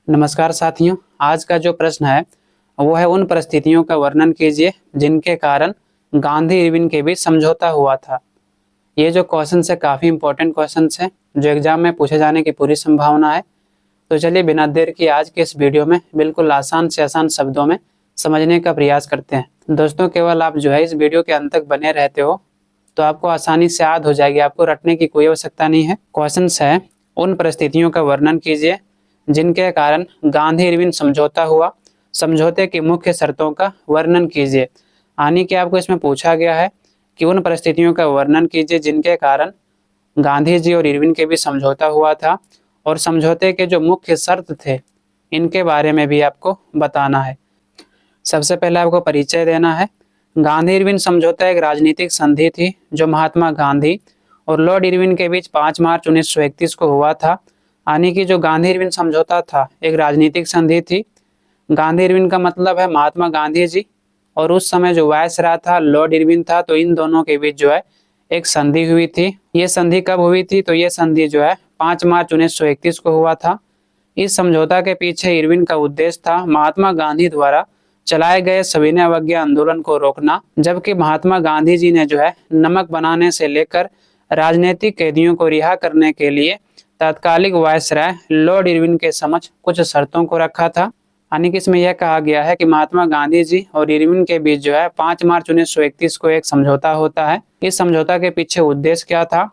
नमस्कार साथियों। आज का जो प्रश्न है वो है उन परिस्थितियों का वर्णन कीजिए जिनके कारण गांधी इरविन के बीच समझौता हुआ था। ये जो क्वेश्चन है काफ़ी इंपॉर्टेंट क्वेश्चन है जो एग्जाम में पूछे जाने की पूरी संभावना है। तो चलिए बिना देर की आज के इस वीडियो में बिल्कुल आसान से आसान शब्दों में समझने का प्रयास करते हैं। दोस्तों केवल आप जो है इस वीडियो के अंत तक बने रहते हो तो आपको आसानी से याद हो जाएगी, आपको रटने की कोई आवश्यकता नहीं है। क्वेश्चन है उन परिस्थितियों का वर्णन कीजिए जिनके कारण गांधी इरविन समझौता हुआ, समझौते की मुख्य शर्तों का वर्णन कीजिए। यानी कि आपको इसमें पूछा गया है कि उन परिस्थितियों का वर्णन कीजिए जिनके कारण गांधी जी और इरविन के बीच समझौता हुआ था और समझौते के जो मुख्य शर्त थे इनके बारे में भी आपको बताना है। सबसे पहले आपको परिचय देना है। गांधी इरविन समझौता एक राजनीतिक संधि थी जो महात्मा गांधी और लॉर्ड इरविन के बीच 5 मार्च 1931 को हुआ था। यानी कि जो गांधी इरविन समझौता था एक राजनीतिक संधि थी। गांधी इरविन का मतलब है महात्मा गांधी जी और उस समय जो वायसराय था लॉर्ड इरविन था, तो इन दोनों के बीच जो है एक संधि हुई थी। ये संधि कब हुई थी? तो ये संधि जो है 5 मार्च 1931 को हुआ था। इस समझौता के पीछे इरविन का उद्देश्य था महात्मा गांधी द्वारा चलाए गए सविनय अवज्ञा आंदोलन को रोकना, जबकि महात्मा गांधी जी ने जो है नमक बनाने से लेकर राजनीतिक कैदियों को रिहा करने के लिए तत्कालिक वायसराय लॉर्ड इरविन के समक्ष कुछ शर्तों को रखा था। यानी कि इसमें यह कहा गया है कि महात्मा गांधी जी और इरविन के बीच जो है 5 मार्च 1931 को एक समझौता होता है। इस समझौता के पीछे उद्देश्य क्या था?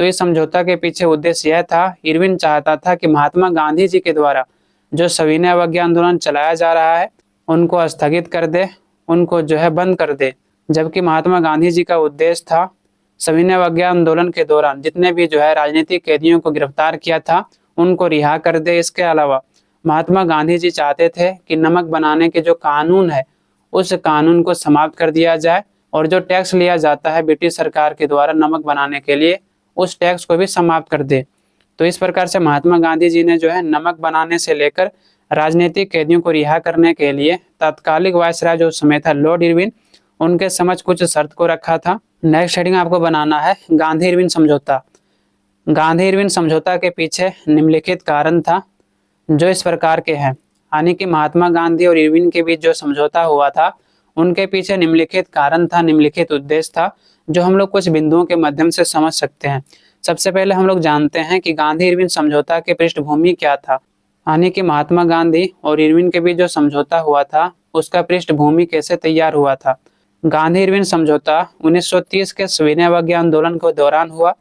तो इस समझौता के पीछे उद्देश्य यह था, इरविन चाहता था कि महात्मा गांधी जी के द्वारा जो सविनय अवज्ञा आंदोलन चलाया जा रहा है उनको स्थगित कर दे, उनको जो है बंद कर दे। जबकि महात्मा गांधी जी का उद्देश्य था सविनय अवज्ञा आंदोलन के दौरान जितने भी जो है राजनीतिक कैदियों को गिरफ्तार किया था उनको रिहा कर दे। इसके अलावा महात्मा गांधी जी चाहते थे कि नमक बनाने के जो कानून है उस कानून को समाप्त कर दिया जाए और जो टैक्स लिया जाता है ब्रिटिश सरकार के द्वारा नमक बनाने के लिए उस टैक्स को भी समाप्त कर दे। तो इस प्रकार से महात्मा गांधी जी ने जो है नमक बनाने से लेकर राजनीतिक कैदियों को रिहा करने के लिए तत्कालिक वायसराय जो समय था लॉर्ड इरविन उनके समक्ष कुछ शर्त को रखा था। नेक्स्ट हेडिंग आपको बनाना है गांधी इरविन समझौता। गांधी इरविन समझौता के पीछे निम्नलिखित कारण था जो इस प्रकार के हैं। यानी कि महात्मा गांधी और इरविन के बीच जो समझौता हुआ था उनके पीछे निम्नलिखित कारण था, निम्नलिखित उद्देश्य था जो हम लोग कुछ बिंदुओं के माध्यम से समझ सकते हैं। सबसे पहले हम लोग जानते हैं कि गांधी इरविन समझौता की पृष्ठभूमि क्या था। यानी कि महात्मा गांधी और इरविन के बीच जो समझौता हुआ था उसका पृष्ठभूमि कैसे तैयार हुआ था। गांधी इरविन समझौता 1930 के सविनय अवज्ञा आंदोलन के दौरान हुआ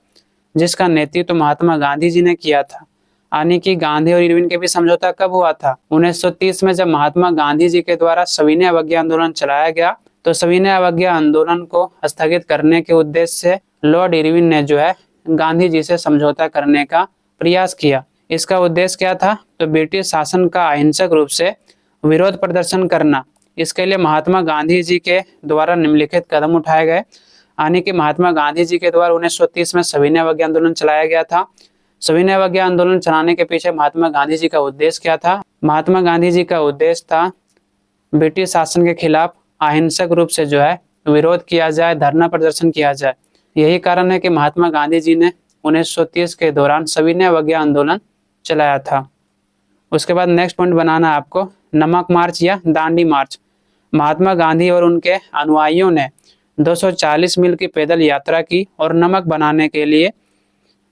जिसका नेतृत्व महात्मा गांधी जी ने किया था। यानी कि गांधी और इरविन के बीच समझौता कब हुआ था? 1930 में, जब महात्मा गांधी जी के द्वारा सविनय अवज्ञा आंदोलन चलाया गया। तो सविनय अवज्ञा आंदोलन को स्थगित करने के उद्देश्य से लॉर्ड इरविन ने जो है गांधी जी से समझौता करने का प्रयास किया। इसका उद्देश्य क्या था? तो ब्रिटिश शासन का अहिंसक रूप से विरोध प्रदर्शन करना। इसके लिए महात्मा गांधी जी के द्वारा निम्नलिखित कदम उठाए गए। यानी कि महात्मा गांधी जी के द्वारा 1930 में सविनय अवज्ञा आंदोलन चलाया गया था। सविनय अवज्ञा आंदोलन चलाने के पीछे महात्मा गांधी जी का उद्देश्य क्या था? महात्मा गांधी जी का उद्देश्य था ब्रिटिश शासन के खिलाफ अहिंसक रूप से जो है विरोध किया जाए, धरना प्रदर्शन किया जाए। यही कारण है कि महात्मा गांधी जी ने 1930 के दौरान सविनय अवज्ञा आंदोलन चलाया था। उसके बाद नेक्स्ट पॉइंट बनाना है आपको नमक मार्च या दांडी मार्च। महात्मा गांधी और उनके अनुयायियों ने 240 मील की पैदल यात्रा की और नमक बनाने के लिए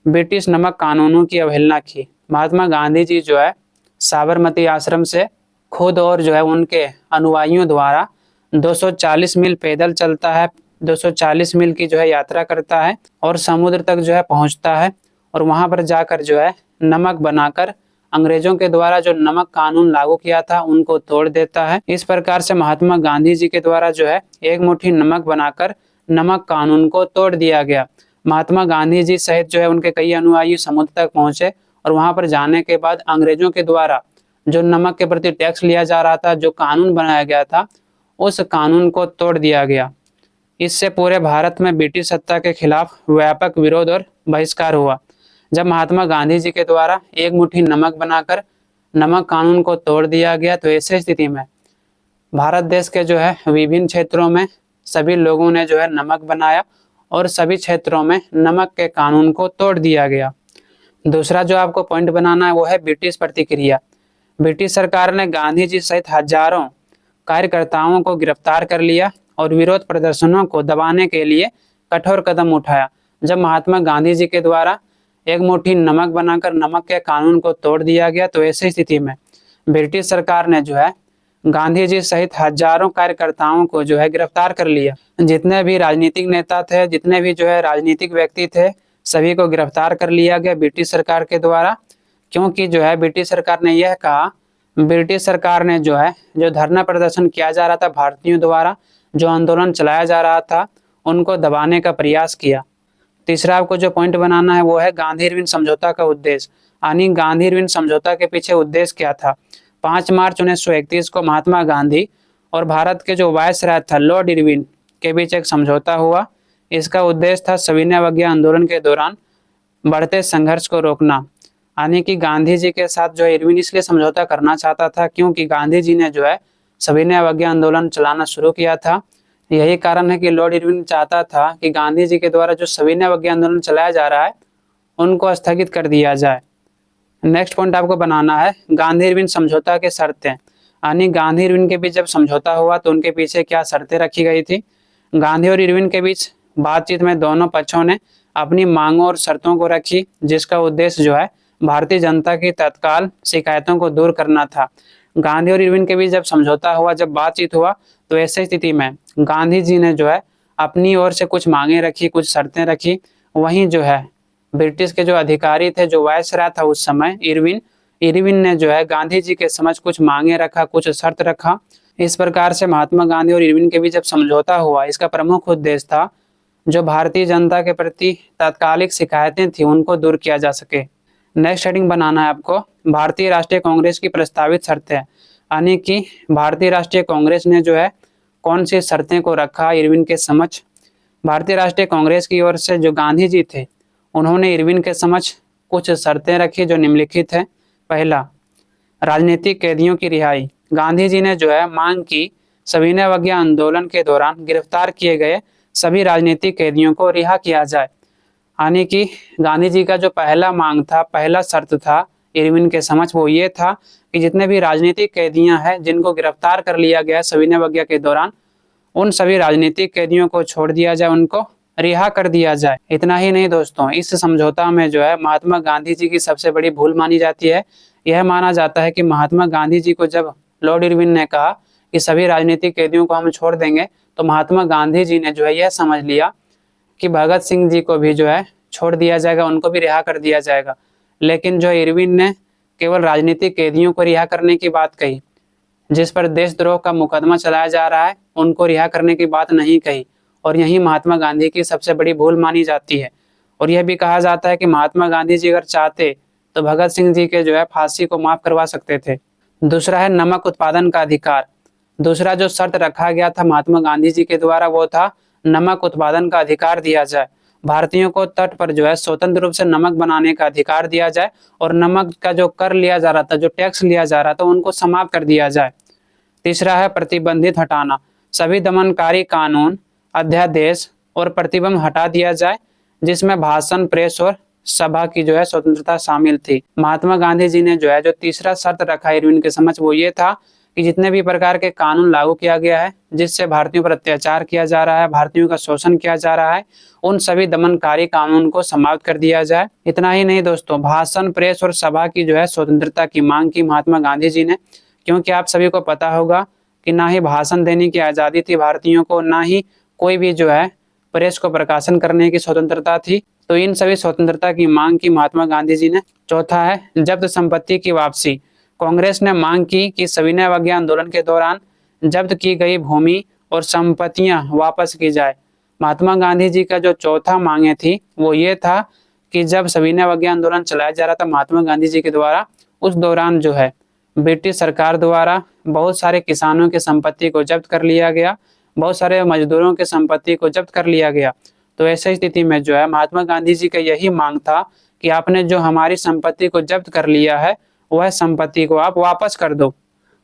ब्रिटिश नमक कानूनों की अवहेलना की। महात्मा गांधी जी जो है साबरमती आश्रम से खुद और जो है उनके अनुयायियों द्वारा 240 मील पैदल चलता है, 240 मील की जो है यात्रा करता है और समुद्र तक जो है पहुंचता है और वहां पर जाकर जो है नमक बनाकर अंग्रेजों के द्वारा जो नमक कानून लागू किया था उनको तोड़ देता है। इस प्रकार से महात्मा गांधी जी के द्वारा जो है एक मुट्ठी नमक बनाकर नमक कानून को तोड़ दिया गया। महात्मा गांधी जी सहित जो है उनके कई अनुयायी समुद्र तक पहुंचे और वहां पर जाने के बाद अंग्रेजों के द्वारा जो नमक के प्रति टैक्स लिया जा रहा था, जो कानून बनाया गया था, उस कानून को तोड़ दिया गया। इससे पूरे भारत में ब्रिटिश सत्ता के खिलाफ व्यापक विरोध और बहिष्कार हुआ। जब महात्मा गांधी जी के द्वारा एक मुट्ठी नमक बनाकर नमक कानून को तोड़ दिया गया तो ऐसी स्थिति में भारत देश के जो है विभिन्न क्षेत्रों में सभी लोगों ने जो है नमक बनाया और सभी क्षेत्रों में नमक के कानून को तोड़ दिया गया। दूसरा जो आपको पॉइंट बनाना है वो है ब्रिटिश प्रतिक्रिया। ब्रिटिश सरकार ने गांधी जी सहित हजारों कार्यकर्ताओं को गिरफ्तार कर लिया और विरोध प्रदर्शनों को दबाने के लिए कठोर कदम उठाया। जब महात्मा गांधी जी के द्वारा एक मुट्ठी नमक बनाकर नमक के कानून को तोड़ दिया गया, तो ऐसी स्थिति में ब्रिटिश सरकार ने जो है गांधी जी सहित हजारों कार्यकर्ताओं को जो है गिरफ्तार कर लिया। जितने भी राजनीतिक नेता थे, जितने भी जो है राजनीतिक व्यक्ति थे, सभी को गिरफ्तार कर लिया गया ब्रिटिश सरकार के द्वारा। क्योंकि जो है ब्रिटिश सरकार ने यह कहा, ब्रिटिश सरकार ने जो है जो धरना प्रदर्शन किया जा रहा था भारतीयों द्वारा, जो आंदोलन चलाया जा रहा था, उनको दबाने का प्रयास किया। तीसरा आपको जो पॉइंट बनाना है वो है गांधी इरविन समझौता का उद्देश्य। यानी गांधी इरविन समझौता के पीछे उद्देश्य क्या था। 5 मार्च 1931 को महात्मा गांधी और भारत के जो वायसराय था लॉर्ड इरविन के बीच एक समझौता हुआ। इसका उद्देश्य था सविनय अवज्ञा आंदोलन के दौरान बढ़ते संघर्ष को रोकना। यानी कि गांधी जी के साथ जो इरविन इसलिए समझौता करना चाहता था क्योंकि गांधी जी ने जो है सविनय अवज्ञा आंदोलन चलाना शुरू किया था। यही कारण है कि लॉर्ड इरविन चाहता था कि गांधी जी के द्वारा जो सविनय अवज्ञा आंदोलन चलाया जा रहा है उनको स्थगित कर दिया जाए। नेक्स्ट पॉइंट आपको बनाना है गांधी इरविन समझौता के शर्तें। यानी गांधी इरविन के बीच जब समझौता हुआ तो उनके पीछे क्या शर्तें रखी गई थी। गांधी और इरविन के बीच बातचीत में दोनों पक्षों ने अपनी मांगों और शर्तों को रखी, जिसका उद्देश्य जो है भारतीय जनता की तत्काल शिकायतों को दूर करना था। गांधी और इरविन के बीच जब समझौता हुआ, जब बातचीत हुआ, तो ऐसी स्थिति में गांधी जी ने जो है अपनी ओर से कुछ मांगे रखी, कुछ शर्तें रखी। वहीं जो है ब्रिटिश के जो अधिकारी थे, जो वायसराय था उस समय इरविन ने जो है गांधी जी के समझ कुछ मांगे रखा, कुछ शर्त रखा। इस प्रकार से महात्मा गांधी और इरविन के बीच जब समझौता हुआ, इसका प्रमुख उद्देश्य था जो भारतीय जनता के प्रति तात्कालिक शिकायतें थी उनको दूर किया जा सके। नेक्स्ट हेडिंग बनाना है आपको भारतीय राष्ट्रीय कांग्रेस की प्रस्तावित शर्तें। यानी कि भारतीय राष्ट्रीय कांग्रेस ने जो है कौन सी शर्तें को रखा इरविन के समझ। भारतीय राष्ट्रीय कांग्रेस की ओर से जो गांधी जी थे उन्होंने इरविन के समझ कुछ शर्तें रखी जो निम्नलिखित है। पहला, राजनीतिक कैदियों की रिहाई। गांधी जी ने जो है मांग की सविनय अवज्ञा आंदोलन के दौरान गिरफ्तार किए गए सभी राजनीतिक कैदियों को रिहा किया जाए। यानी कि गांधी जी का जो पहला मांग था, पहला शर्त था इरविन के समझ, वो ये था कि जितने भी राजनीतिक कैदियां हैं जिनको गिरफ्तार कर लिया गया सविनय अवज्ञा के दौरान, उन सभी राजनीतिक कैदियों को छोड़ दिया जाए, उनको रिहा कर दिया जाए। इतना ही नहीं दोस्तों, इस समझौता में जो है महात्मा गांधी जी की सबसे बड़ी भूल मानी जाती है। यह माना जाता है कि महात्मा गांधी जी को जब लॉर्ड इरविन ने कहा कि सभी राजनीतिक कैदियों को हम छोड़ देंगे, तो महात्मा गांधी जी ने जो है यह समझ लिया कि भगत सिंह जी को भी जो है छोड़ दिया जाएगा, उनको भी रिहा कर दिया जाएगा। लेकिन जो इरविन ने केवल राजनीतिक कैदियों को रिहा करने की बात कही, जिस पर देशद्रोह का मुकदमा चलाया जा रहा है उनको रिहा करने की बात नहीं कही। और यही महात्मा गांधी की सबसे बड़ी भूल मानी जाती है। और यह भी कहा जाता है कि महात्मा गांधी जी अगर चाहते तो भगत सिंह जी के जो है फांसी को माफ करवा सकते थे। दूसरा है नमक उत्पादन का अधिकार। दूसरा जो शर्त रखा गया था महात्मा गांधी जी के द्वारा वो था नमक उत्पादन का अधिकार दिया जाए। भारतीयों को तट पर जो है स्वतंत्र रूप से नमक बनाने का अधिकार दिया जाए और नमक का जो कर लिया जा रहा था, जो टैक्स लिया जा रहा था, उनको समाप्त कर दिया जाए। तीसरा है प्रतिबंधित हटाना। सभी दमनकारी कानून, अध्यादेश और प्रतिबंध हटा दिया जाए जिसमें भाषण, प्रेस और सभा की जो है स्वतंत्रता शामिल थी। महात्मा गांधी जी ने जो है जो तीसरा शर्त रखा इरविन के समझ, वो ये था कि जितने भी प्रकार के कानून लागू किया गया है जिससे भारतीयों पर अत्याचार किया जा रहा है, भारतीयों का शोषण किया जा रहा है, उन सभी दमनकारी कानून को समाप्त कर दिया जाए। इतना ही नहीं दोस्तों, भाषण, प्रेस और सभा की जो है स्वतंत्रता की मांग की महात्मा गांधी जी ने। क्योंकि आप सभी को पता होगा कि ना ही भाषण देने की आज़ादी थी भारतीयों को, ना ही कोई भी जो है प्रेस को प्रकाशन करने की स्वतंत्रता थी। तो इन सभी स्वतंत्रता की मांग की महात्मा गांधी जी ने। चौथा है जब्त संपत्ति की वापसी। कांग्रेस ने मांग की कि सविनय अवज्ञा आंदोलन के दौरान जब्त की गई भूमि और संपत्तियां वापस की जाए। महात्मा गांधी जी का जो चौथा मांगे थी वो ये था कि जब सविनय अवज्ञा आंदोलन चलाया जा रहा था महात्मा गांधी जी के द्वारा, उस दौरान जो है ब्रिटिश सरकार द्वारा बहुत सारे किसानों की संपत्ति को जब्त कर लिया गया, बहुत सारे मजदूरों की संपत्ति को जब्त कर लिया गया। तो ऐसी स्थिति में जो है महात्मा गांधी जी का यही मांग था कि आपने जो हमारी संपत्ति को जब्त कर लिया है वह संपत्ति को आप वापस कर दो।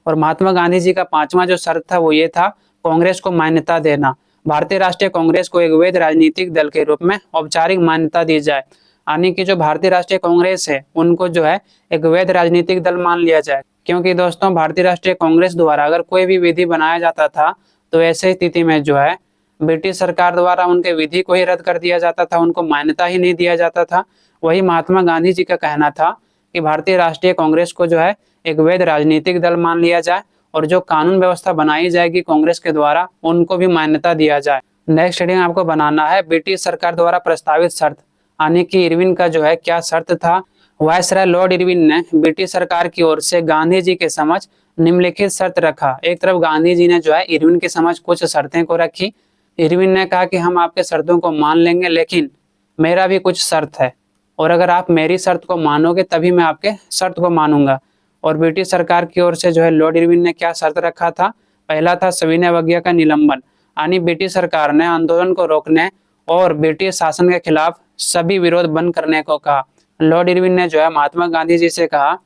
और महात्मा गांधी जी का पांचवा जो शर्त था वो ये था कांग्रेस को मान्यता देना। भारतीय राष्ट्रीय कांग्रेस को एक वैध राजनीतिक दल के रूप में औपचारिक मान्यता दी जाए। यानी कि जो भारतीय राष्ट्रीय कांग्रेस है उनको जो है एक वैध राजनीतिक दल मान लिया जाए। क्योंकि दोस्तों भारतीय राष्ट्रीय कांग्रेस द्वारा अगर कोई भी विधि बनाया जाता था तो ऐसे स्थिति में जो है ब्रिटिश सरकार द्वारा उनके विधि को ही रद्द कर दिया जाता था, उनको मान्यता ही नहीं दिया जाता था। वही महात्मा गांधी जी का कहना था कि भारतीय राष्ट्रीय कांग्रेस को जो है एक वैध राजनीतिक दल मान लिया जाए और जो कानून व्यवस्था बनाई जाएगी कांग्रेस के द्वारा उनको भी मान्यता दिया जाए। नेक्स्ट हेडिंग आपको बनाना है ब्रिटिश सरकार द्वारा प्रस्तावित शर्त, यानी कि इरविन का जो है क्या शर्त था। वायसराय लॉर्ड इरविन ने ब्रिटिश सरकार की ओर से गांधी जी के समझ निम्नलिखित शर्त रखा। एक तरफ गांधी जी ने जो है इरविन के समझ कुछ शर्तें को रखी। इरविन ने कहा कि हम आपके शर्तों को मान लेंगे, लेकिन मेरा भी कुछ शर्त है और अगर आप मेरी शर्त को मानोगे तभी मैं आपके शर्त को मानूंगा। और ब्रिटिश सरकार की ओर से जो है लॉर्ड इरविन ने क्या शर्त रखा था। पहला था सविनय अवज्ञा का निलंबन, यानी ब्रिटिश सरकार ने आंदोलन को रोकने और ब्रिटिश शासन के खिलाफ सभी विरोध बंद करने को कहा। लॉर्ड इरविन ने जो है महात्मा गांधी जी से कहा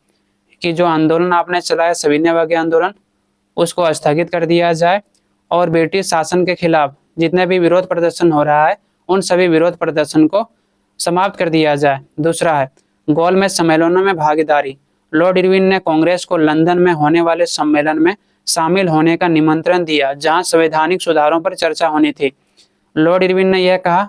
कि जो आंदोलन आपने चलाया सविनय अवज्ञा आंदोलन, उसको स्थगित कर दिया जाए और ब्रिटिश शासन के खिलाफ जितने भी विरोध प्रदर्शन हो रहा है उन सभी विरोध प्रदर्शन को समाप्त कर दिया जाए। दूसरा है गोलमेज सम्मेलनों में भागीदारी। लॉर्ड इरविन ने कांग्रेस को लंदन में होने वाले सम्मेलन में शामिल होने का निमंत्रण दिया जहां संवैधानिक सुधारों पर चर्चा होनी थी। लॉर्ड इरविन ने यह कहा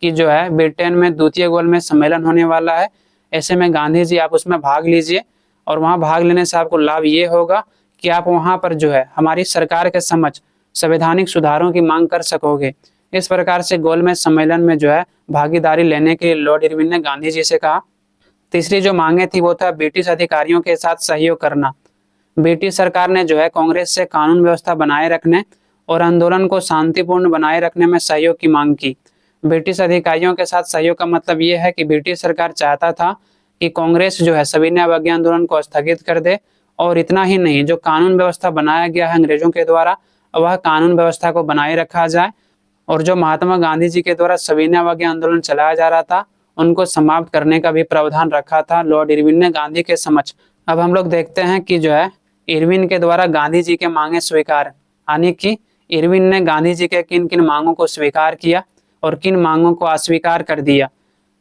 कि जो है ब्रिटेन में द्वितीय गोलमेज सम्मेलन होने वाला है, ऐसे में गांधी जी आप उसमें भाग लीजिए और वहां भाग लेने से आपको लाभ ये होगा कि आप वहां पर जो है हमारी सरकार के समक्ष संवैधानिक सुधारों की मांग कर सकोगे। इस प्रकार से गोलमेज सम्मेलन में जो है भागीदारी लेने के लिए लॉर्ड इरविन ने गांधी जी से कहा। तीसरी जो मांगे थी वो था ब्रिटिश अधिकारियों के साथ सहयोग करना। ब्रिटिश सरकार ने जो है कांग्रेस से कानून व्यवस्था बनाए रखने और आंदोलन को शांतिपूर्ण बनाए रखने में सहयोग की मांग की। ब्रिटिश अधिकारियों के साथ सहयोग का मतलब ये है कि ब्रिटिश सरकार चाहता था कि कांग्रेस जो है सविनय अवज्ञा आंदोलन को स्थगित कर दे और इतना ही नहीं, जो कानून व्यवस्था बनाया गया है अंग्रेजों के द्वारा वह कानून व्यवस्था को बनाए रखा जाए और जो महात्मा गांधी जी के द्वारा सविनय अवज्ञा आंदोलन चलाया जा रहा था उनको समाप्त करने का भी प्रावधान रखा था लॉर्ड इरविन ने गांधी के समक्ष। अब हम लोग देखते हैं कि जो है इरविन के द्वारा गांधी जी के मांगे स्वीकार, यानी कि इरविन ने गांधी जी के किन किन मांगों को स्वीकार किया और किन मांगों को अस्वीकार कर दिया।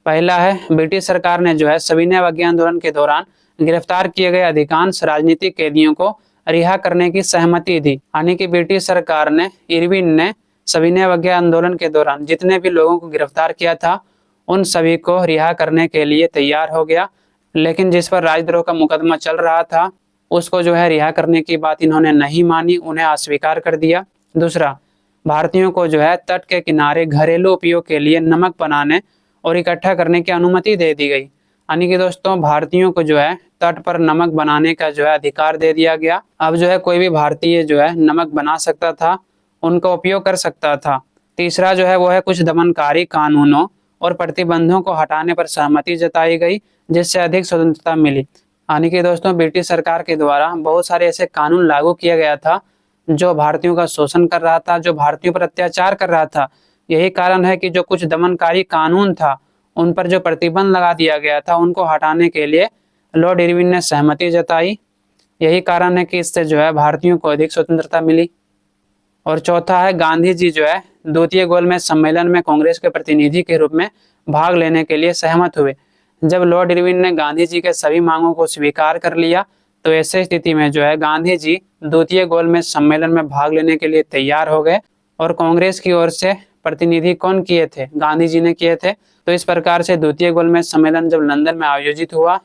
पहला है ब्रिटिश सरकार ने जो है सविनय अवज्ञा आंदोलन के दौरान गिरफ्तार किए गए अधिकांश राजनीतिक कैदियों को रिहा करने की सहमति दी, यानी कि ब्रिटिश सरकार ने इरविन ने सविनय अवज्ञा आंदोलन के दौरान जितने भी लोगों को गिरफ्तार किया था उन सभी को रिहा करने के लिए तैयार हो गया, लेकिन जिस पर राजद्रोह का मुकदमा चल रहा था उसको जो है रिहा करने की बात इन्होंने नहीं मानी, उन्हें अस्वीकार कर दिया। दूसरा, भारतीयों को जो है तट के किनारे घरेलू उपयोग के लिए नमक बनाने और इकट्ठा करने की अनुमति दे दी गई, यानी कि दोस्तों भारतीयों को जो है तट पर नमक बनाने का जो है अधिकार दे दिया गया। अब जो है कोई भी भारतीय जो है नमक बना सकता था, उनका उपयोग कर सकता था। तीसरा जो है वो है कुछ दमनकारी कानूनों और प्रतिबंधों को हटाने पर सहमति जताई गई जिससे अधिक स्वतंत्रता मिली, यानी कि दोस्तों ब्रिटिश सरकार के द्वारा बहुत सारे ऐसे कानून लागू किया गया था जो भारतीयों का शोषण कर रहा था, जो भारतीयों पर अत्याचार कर रहा था। यही कारण है कि जो कुछ दमनकारी कानून था उन पर जो प्रतिबंध लगा दिया गया था उनको हटाने के लिए लॉर्ड इरविन ने सहमति जताई। यही कारण है कि इससे जो है भारतीयों को अधिक स्वतंत्रता मिली। और चौथा है गांधी जी जो है द्वितीय गोलमेज सम्मेलन में कांग्रेस के प्रतिनिधि के रूप में भाग लेने के लिए सहमत हुए। जब लॉर्ड इरविन ने गांधी जी के सभी मांगों को स्वीकार कर लिया तो ऐसे स्थिति में जो है गांधी जी द्वितीय गोलमेज सम्मेलन में भाग लेने के लिए तैयार हो गए। और कांग्रेस की ओर से प्रतिनिधि कौन किए थे? गांधी जी ने किए थे। तो इस प्रकार से द्वितीय गोलमेज सम्मेलन जब लंदन में आयोजित हुआ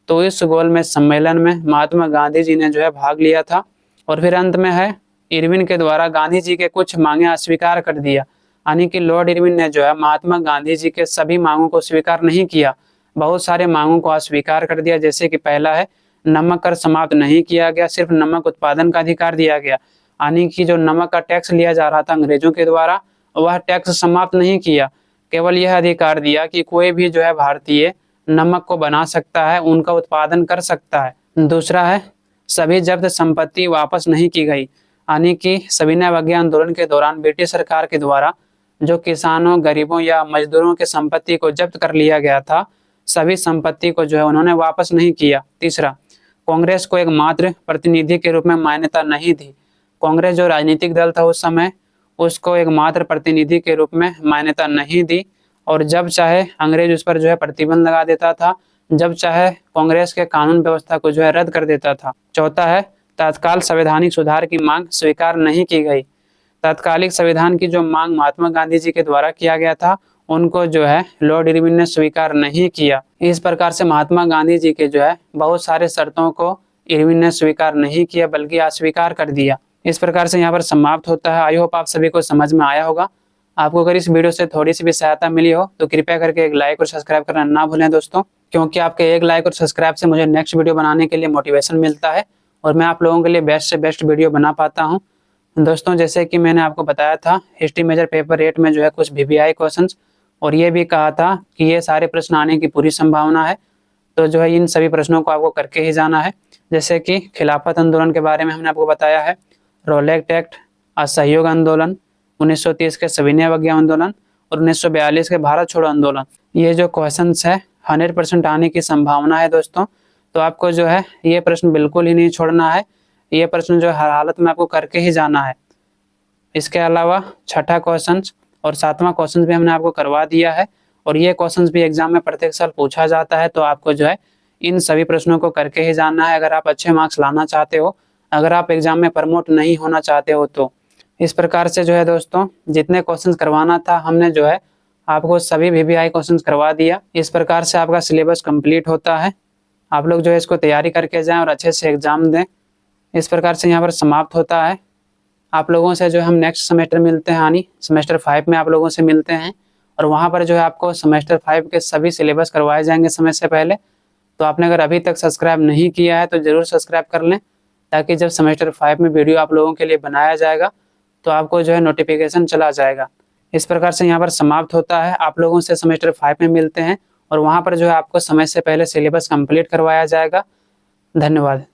तो इस गोलमेज सम्मेलन में महात्मा गांधी जी ने जो है भाग लिया था। और फिर अंत में है इरविन के द्वारा गांधी जी के कुछ मांगे अस्वीकार कर दिया, यानी कि लॉर्ड इरविन ने जो है महात्मा गांधी जी के सभी मांगों को स्वीकार नहीं किया, बहुत सारे मांगों को अस्वीकार कर दिया। जैसे कि पहला है नमक कर समाप्त नहीं किया गया, सिर्फ नमक उत्पादन का अधिकार दिया गया, यानी कि जो नमक का टैक्स लिया जा रहा था अंग्रेजों के द्वारा वह टैक्स समाप्त नहीं किया, केवल यह अधिकार दिया कि कोई भी जो है भारतीय नमक को बना सकता है, उनका उत्पादन कर सकता है। दूसरा है सभी जब्त संपत्ति वापस नहीं की गई, यानी कि सविनय अवज्ञा आंदोलन के दौरान ब्रिटिश सरकार के द्वारा जो किसानों, गरीबों या मजदूरों के संपत्ति को जब्त कर लिया गया था सभी संपत्ति को जो है उन्होंने वापस नहीं किया। तीसरा, कांग्रेस को एक मात्र प्रतिनिधि के रूप में मान्यता नहीं दी। कांग्रेस जो राजनीतिक दल था उस समय उसको एक मात्र प्रतिनिधि के रूप में मान्यता नहीं दी और जब चाहे अंग्रेज उस पर जो है प्रतिबंध लगा देता था, जब चाहे कांग्रेस के कानून व्यवस्था को जो है रद्द कर देता था। चौथा है तत्काल संवैधानिक सुधार की मांग स्वीकार नहीं की गई। तत्कालिक संविधान की जो मांग महात्मा गांधी जी के द्वारा किया गया था, उनको जो है लॉर्ड इरविन ने स्वीकार नहीं किया। इस प्रकार से महात्मा गांधी जी के जो है बहुत सारे शर्तों को इरविन ने स्वीकार नहीं किया बल्कि अस्वीकार कर दिया। इस प्रकार से यहाँ पर समाप्त होता है। आई होप आप सभी को समझ में आया होगा। आपको अगर इस वीडियो से थोड़ी सी भी सहायता मिली हो तो कृपया करके एक लाइक और सब्सक्राइब करना ना भूलें दोस्तों, क्योंकि आपके एक लाइक और सब्सक्राइब से मुझे नेक्स्ट वीडियो बनाने के लिए मोटिवेशन मिलता है और मैं आप लोगों के लिए बेस्ट से बेस्ट वीडियो बना पाता हूँ। दोस्तों जैसे कि मैंने आपको बताया था, हिस्ट्री मेजर पेपर 8 में जो है कुछ VVI क्वेश्चंस, और ये भी कहा था कि ये सारे प्रश्न आने की पूरी संभावना है। तो जो है इन सभी प्रश्नों को आपको करके ही जाना है। जैसे कि खिलाफत आंदोलन के बारे में हमने आपको बताया है, रोलेक्ट एक्ट, असहयोग आंदोलन, 1930 के सविनय अवज्ञा आंदोलन और 1942 के भारत छोड़ो आंदोलन। ये जो क्वेश्चंस है 100% आने की संभावना है दोस्तों। तो आपको जो है ये प्रश्न बिल्कुल ही नहीं छोड़ना है। ये प्रश्न जो हर हालत में आपको करके ही जाना है। इसके अलावा छठा क्वेश्चन और सातवां क्वेश्चन भी हमने आपको करवा दिया है, और ये क्वेश्चंस भी एग्जाम में प्रत्येक साल पूछा जाता है। तो आपको जो है इन सभी प्रश्नों को करके ही जाना है अगर आप अच्छे मार्क्स लाना चाहते हो, अगर आप एग्जाम में प्रमोट नहीं होना चाहते हो तो। इस प्रकार से जो है दोस्तों जितने क्वेश्चंस करवाना था हमने जो है आपको सभी VVI क्वेश्चंस करवा दिया। इस प्रकार से आपका सिलेबस कंप्लीट होता है। आप लोग जो है इसको तैयारी करके जाएं और अच्छे से एग्जाम दें। इस प्रकार से यहाँ पर समाप्त होता है। आप लोगों से जो हम नेक्स्ट सेमेस्टर मिलते हैं, यानी सेमेस्टर 5 में आप लोगों से मिलते हैं, और वहाँ पर जो है आपको सेमेस्टर 5 के सभी सिलेबस करवाए जाएंगे समय से पहले। तो आपने अगर अभी तक सब्सक्राइब नहीं किया है तो ज़रूर सब्सक्राइब कर लें, ताकि जब सेमेस्टर 5 में वीडियो आप लोगों के लिए बनाया जाएगा तो आपको जो है नोटिफिकेशन चला जाएगा। इस प्रकार से यहाँ पर समाप्त होता है। आप लोगों से सेमेस्टर 5 में मिलते हैं और वहाँ पर जो है आपको समय से पहले सिलेबस कंप्लीट करवाया जाएगा। धन्यवाद।